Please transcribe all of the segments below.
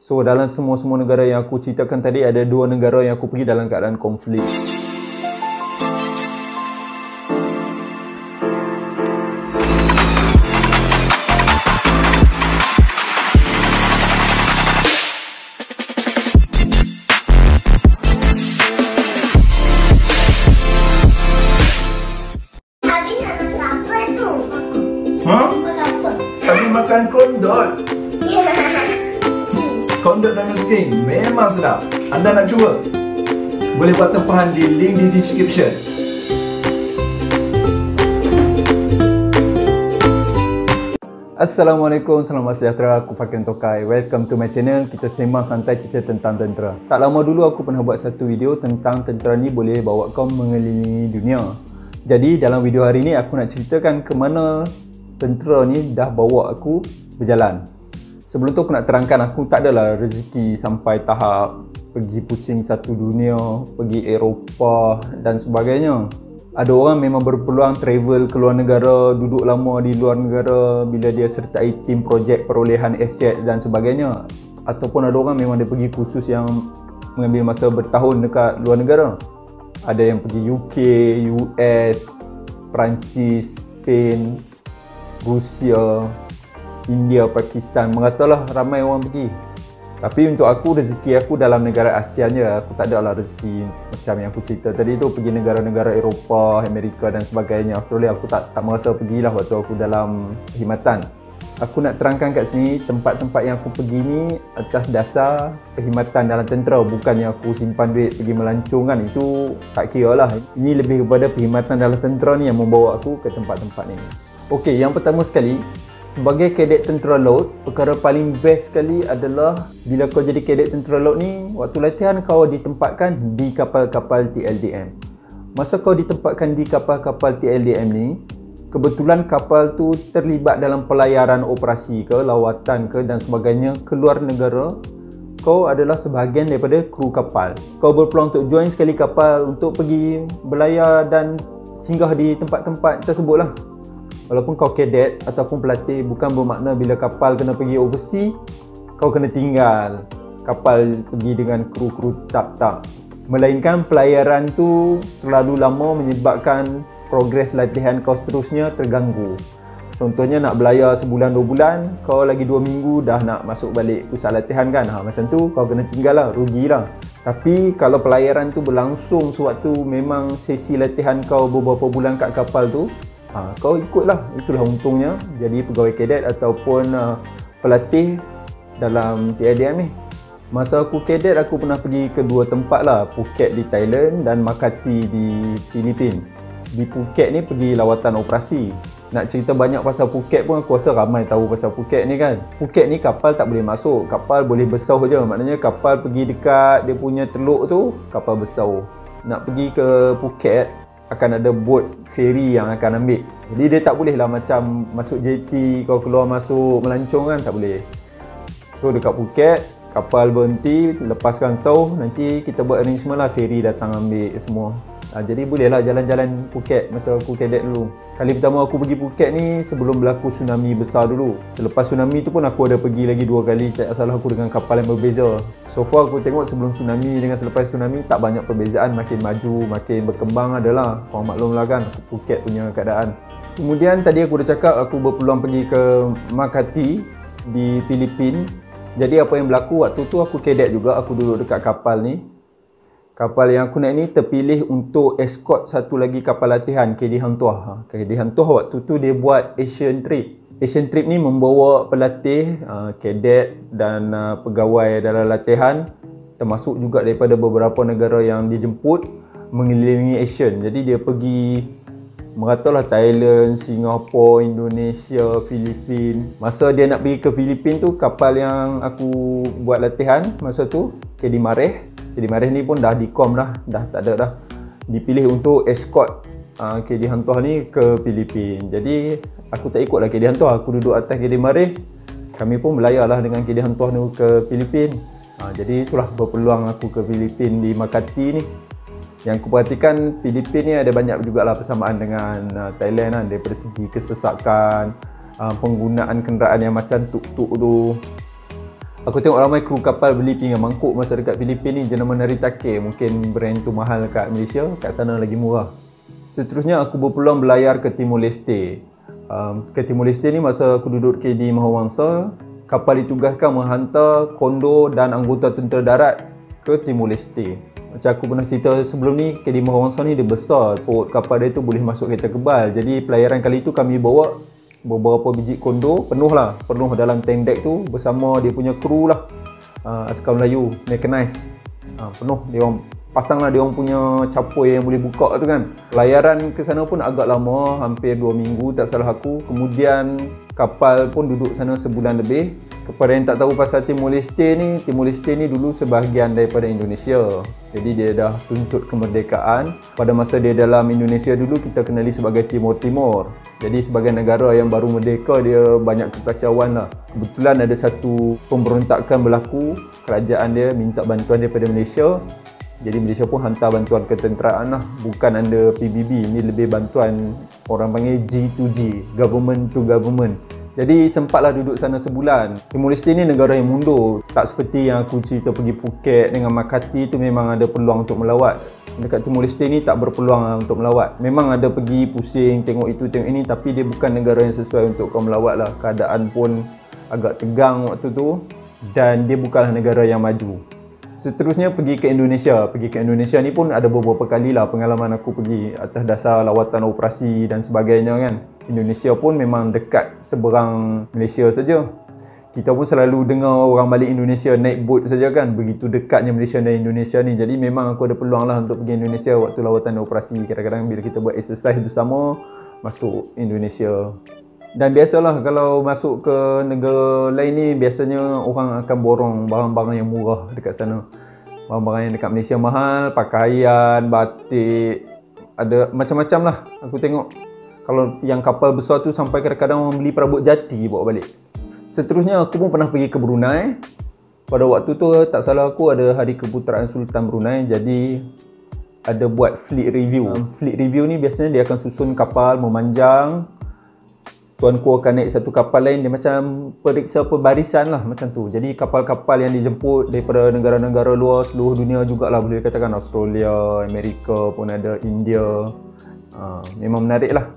So dalam semua negara yang aku ceritakan tadi, ada 2 negara yang aku pergi dalam keadaan konflik. Habis makan kondot. Kondot dan nasi memang sedap. Anda nak cuba? Boleh buat tempahan di link di description. Assalamualaikum, selamat sejahtera. Aku Fakir Tokai. Welcome to my channel. Kita sembang santai cerita tentang tentera. Tak lama dulu aku pernah buat satu video tentang tentera ni boleh bawa kau mengelilingi dunia. Jadi dalam video hari ni aku nak ceritakan ke mana tentera ni dah bawa aku berjalan. Sebelum tu aku nak terangkan, aku tak adalah rezeki sampai tahap pergi pusing satu dunia, pergi Eropah dan sebagainya. Ada orang memang berpeluang travel ke luar negara, duduk lama di luar negara bila dia sertai tim projek perolehan aset dan sebagainya. Ataupun ada orang memang dia pergi kursus yang mengambil masa bertahun dekat luar negara. Ada yang pergi UK, US, Perancis, Spain, Rusia, India, Pakistan, mengatalah ramai orang pergi. Tapi untuk aku, rezeki aku dalam negara ASEAN je. Aku tak ada lah rezeki macam yang aku cerita tadi tu, pergi negara-negara Eropah, Amerika dan sebagainya. Australia aku tak merasa pergilah waktu aku dalam perkhidmatan. Aku nak terangkan kat sini, tempat-tempat yang aku pergi ni atas dasar perkhidmatan dalam tentera. Bukannya aku simpan duit pergi melancong kan, itu tak kira lah. Ini lebih kepada perkhidmatan dalam tentera ni yang membawa aku ke tempat-tempat ni. Okey, yang pertama sekali, sebagai kadet tentera laut, perkara paling best sekali adalah bila kau jadi kadet tentera laut ni, waktu latihan kau ditempatkan di kapal-kapal TLDM. Masa kau ditempatkan di kapal-kapal TLDM ni, kebetulan kapal tu terlibat dalam pelayaran operasi ke, lawatan ke dan sebagainya ke luar negara, kau adalah sebahagian daripada kru kapal. Kau berpeluang untuk join sekali kapal untuk pergi berlayar dan singgah di tempat-tempat tersebut lah. Walaupun kau kadet ataupun pelatih, bukan bermakna bila kapal kena pergi overseas, kau kena tinggal kapal pergi dengan kru-kru tak. Melainkan pelayaran tu terlalu lama menyebabkan progres latihan kau seterusnya terganggu. Contohnya nak berlayar sebulan 2 bulan, kau lagi 2 minggu dah nak masuk balik pusat latihan kan. Macam tu kau kena tinggal lah, rugilah. Tapi kalau pelayaran tu berlangsung sewaktu memang sesi latihan kau beberapa bulan kat kapal tu, kau ikutlah. Itulah untungnya jadi pegawai kadet ataupun pelatih dalam TLDM ni. Masa aku kadet, aku pernah pergi ke 2 tempat lah, Phuket di Thailand dan Makati di Filipina. Di Phuket ni pergi lawatan operasi. Nak cerita banyak pasal Phuket pun aku rasa ramai tahu pasal Phuket ni kan. Phuket ni kapal tak boleh masuk, kapal boleh bersauh je. Maknanya kapal pergi dekat dia punya teluk tu, kapal bersauh. Nak pergi ke Phuket, akan ada boat ferry yang akan ambil. Jadi dia tak boleh lah macam masuk JT kau keluar masuk melancong kan, tak boleh. So dekat Phuket, kapal berhenti, lepaskan sauh, nanti kita buat arrangement lah, ferry datang ambil semua. Jadi bolehlah jalan-jalan Phuket masa aku kadet dulu. Kali pertama aku pergi Phuket ni sebelum berlaku tsunami besar dulu. Selepas tsunami tu pun aku ada pergi lagi 2 kali, tak salah aku dengan kapal yang berbeza. So far aku tengok sebelum tsunami dengan selepas tsunami tak banyak perbezaan, makin maju, makin berkembang adalah. Korang maklum lah kan Phuket punya keadaan. Kemudian tadi aku dah cakap aku berpeluang pergi ke Makati di Filipina. Jadi apa yang berlaku waktu tu, aku kadet juga, aku duduk dekat kapal ni. Kapal yang aku naik ni terpilih untuk escort satu lagi kapal latihan, KD Hang Tuah. KD Hang Tuah waktu tu dia buat Asian Trip. Asian Trip ni membawa pelatih, kadet dan pegawai dalam latihan, termasuk juga daripada beberapa negara yang dijemput mengelilingi Asian. Jadi dia pergi meratalah Thailand, Singapura, Indonesia, Filipina. Masa dia nak pergi ke Filipina tu, kapal yang aku buat latihan masa tu, KD Mareh. KD Mareh ni pun dah dikom dah tak ada dah. Dipilih untuk escort KD Hang Tuah ni ke Filipina. Jadi aku tak ikut lah KD Hang Tuah, aku duduk atas KD Mareh. Kami pun berlayar lah dengan KD Hang Tuah ni ke Filipina. Jadi itulah berpeluang aku ke Filipina di Makati ni. Yang aku perhatikan, Filipina ni ada banyak jugalah persamaan dengan Thailand lah, daripada segi kesesakan, penggunaan kenderaan yang macam tuk-tuk tu. Aku tengok ramai kru kapal beli pinggan mangkuk masa dekat Filipina ni jenama Naritake. Mungkin brand tu mahal kat Malaysia, kat sana lagi murah. Seterusnya aku berpeluang berlayar ke Timor Leste. Ke Timor Leste ni masa aku duduk di Mahawangsa, kapal ditugaskan menghantar kondo dan anggota tentera darat ke Timor Leste. Macam aku pernah cerita sebelum ni, KD Mahawangsa ni dia besar, perut kapal dia tu boleh masuk kereta kebal. Jadi pelayaran kali tu kami bawa beberapa biji kondo, penuh dalam tank deck tu bersama dia punya kru lah, askar Melayu, mechanized, penuh. Dia orang pasang lah dia orang punya capoi yang boleh buka tu kan. Pelayaran ke sana pun agak lama, hampir 2 minggu tak salah aku. Kemudian kapal pun duduk sana sebulan lebih. Kepada yang tak tahu pasal Timor Leste ni dulu sebahagian daripada Indonesia. Jadi dia dah tuntut kemerdekaan. Pada masa dia dalam Indonesia dulu, kita kenali sebagai Timor Timur. Jadi sebagai negara yang baru merdeka, dia banyak kekacauan lah. Kebetulan ada satu pemberontakan berlaku, kerajaan dia minta bantuan daripada Malaysia. Jadi Malaysia pun hantar bantuan ketenteraan lah, bukan under PBB. Ini lebih bantuan orang panggil G2G, government to government. Jadi sempatlah duduk sana sebulan. Timor Leste ni negara yang mundur. Tak seperti yang aku cerita pergi Phuket dengan Makati tu memang ada peluang untuk melawat. Dekat Timor Leste ni tak berpeluang untuk melawat. Memang ada pergi pusing, tengok itu, tengok ini, tapi dia bukan negara yang sesuai untuk kau melawat lah. Keadaan pun agak tegang waktu tu dan dia bukanlah negara yang maju. Seterusnya pergi ke Indonesia. Pergi ke Indonesia ni pun ada beberapa kali lah pengalaman aku pergi atas dasar lawatan operasi dan sebagainya kan. Indonesia pun memang dekat seberang Malaysia saja. Kita pun selalu dengar orang balik Indonesia naik boat saja kan. Begitu dekatnya Malaysia dan Indonesia ni. Jadi memang aku ada peluang lah untuk pergi Indonesia waktu lawatan operasi. Kadang-kadang bila kita buat exercise bersama, masuk Indonesia. Dan biasalah kalau masuk ke negara lain ni, biasanya orang akan borong barang-barang yang murah dekat sana. Barang-barang yang dekat Malaysia mahal, pakaian, batik, ada macam-macam lah. Aku tengok kalau yang kapal besar tu sampai kadang-kadang orang beli perabot jati bawa balik. Seterusnya aku pun pernah pergi ke Brunei. Pada waktu tu tak salah aku ada hari keputeraan Sultan Brunei, jadi ada buat fleet review. Fleet review ni biasanya dia akan susun kapal memanjang. Tuanku akan naik satu kapal lain, dia macam periksa perbarisan lah macam tu. Jadi kapal-kapal yang dijemput daripada negara-negara luar seluruh dunia jugalah, boleh katakan Australia, Amerika pun ada, India. Memang menarik lah.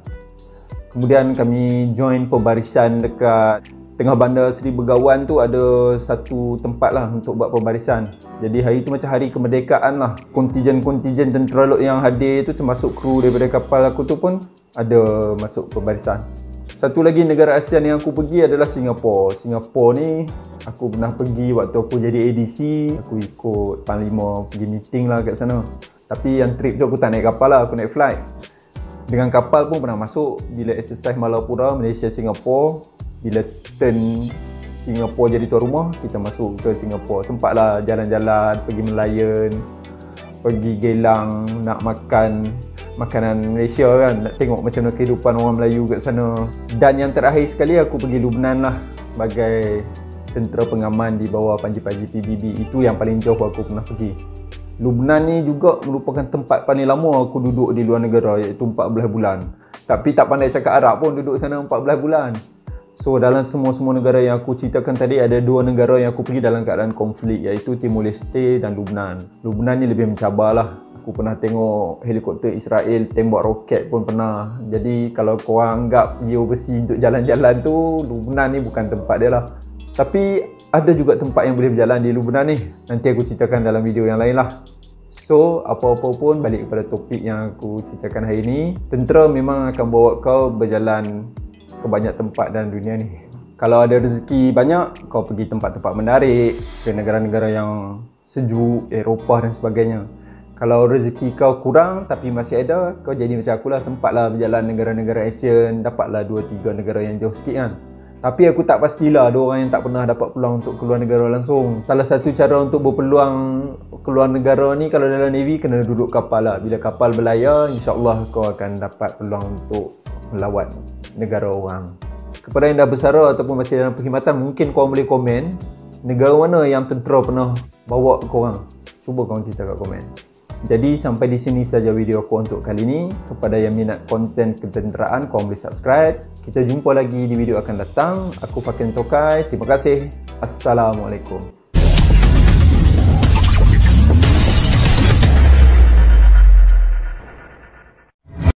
Kemudian kami join perbarisan dekat tengah bandar Seri Begawan tu, ada satu tempat lah untuk buat perbarisan. Jadi hari tu macam hari kemerdekaan lah. Kontijen-kontijen tentera laut yang hadir tu termasuk kru daripada kapal aku tu pun ada masuk perbarisan. Satu lagi negara ASEAN yang aku pergi adalah Singapura. Singapura ni aku pernah pergi waktu aku jadi ADC. Aku ikut Panglima pergi meeting lah kat sana. Tapi yang trip tu aku tak naik kapal lah, aku naik flight. Dengan kapal pun pernah masuk. Bila exercise Malapura, Malaysia, Singapura. Bila turn Singapura jadi tuan rumah, kita masuk ke Singapura. Sempatlah jalan-jalan, pergi melayan, pergi Geylang, nak makan makanan Malaysia kan, nak tengok macam mana kehidupan orang Melayu kat sana. Dan yang terakhir sekali aku pergi Lubnan lah, sebagai tentera pengaman di bawah panji-panji PBB. Itu yang paling jauh aku pernah pergi. Lubnan ni juga merupakan tempat paling lama aku duduk di luar negara, iaitu 14 bulan. Tapi tak pandai cakap Arab pun duduk sana 14 bulan. So dalam semua negara yang aku ceritakan tadi, ada 2 negara yang aku pergi dalam keadaan konflik, iaitu Timor Leste dan Lubnan. Lubnan ni lebih mencabar lah. Aku pernah tengok helikopter Israel tembak roket pun pernah. Jadi kalau korang anggap pergi overseas untuk jalan-jalan tu, Lubnan ni bukan tempat dia lah. Tapi ada juga tempat yang boleh berjalan di Lubnan ni. Nanti aku ceritakan dalam video yang lain lah. So apa-apa pun, balik kepada topik yang aku ceritakan hari ni. Tentera memang akan bawa kau berjalan ke banyak tempat dalam dunia ni. Kalau ada rezeki banyak, kau pergi tempat-tempat menarik, ke negara-negara yang sejuk, Eropah dan sebagainya. Kalau rezeki kau kurang tapi masih ada, kau jadi macam akulah, sempatlah berjalan negara-negara ASEAN, dapatlah 2-3 negara yang jauh sikit kan. Tapi aku tak pastilah, ada orang yang tak pernah dapat peluang untuk keluar negara langsung. Salah satu cara untuk berpeluang keluar negara ni, kalau dalam Navy, kena duduk kapal lah. Bila kapal berlayar, insyaAllah kau akan dapat peluang untuk melawat negara orang. Kepada yang dah bersara ataupun masih dalam perkhidmatan, mungkin korang boleh komen negara mana yang tentera pernah bawa korang. Cuba korang cerita kat komen. Jadi sampai di sini saja video aku untuk kali ini. Kepada yang minat konten ketenteraan, korang boleh subscribe. Kita jumpa lagi di video akan datang. Aku Fakin Tokai. Terima kasih. Assalamualaikum.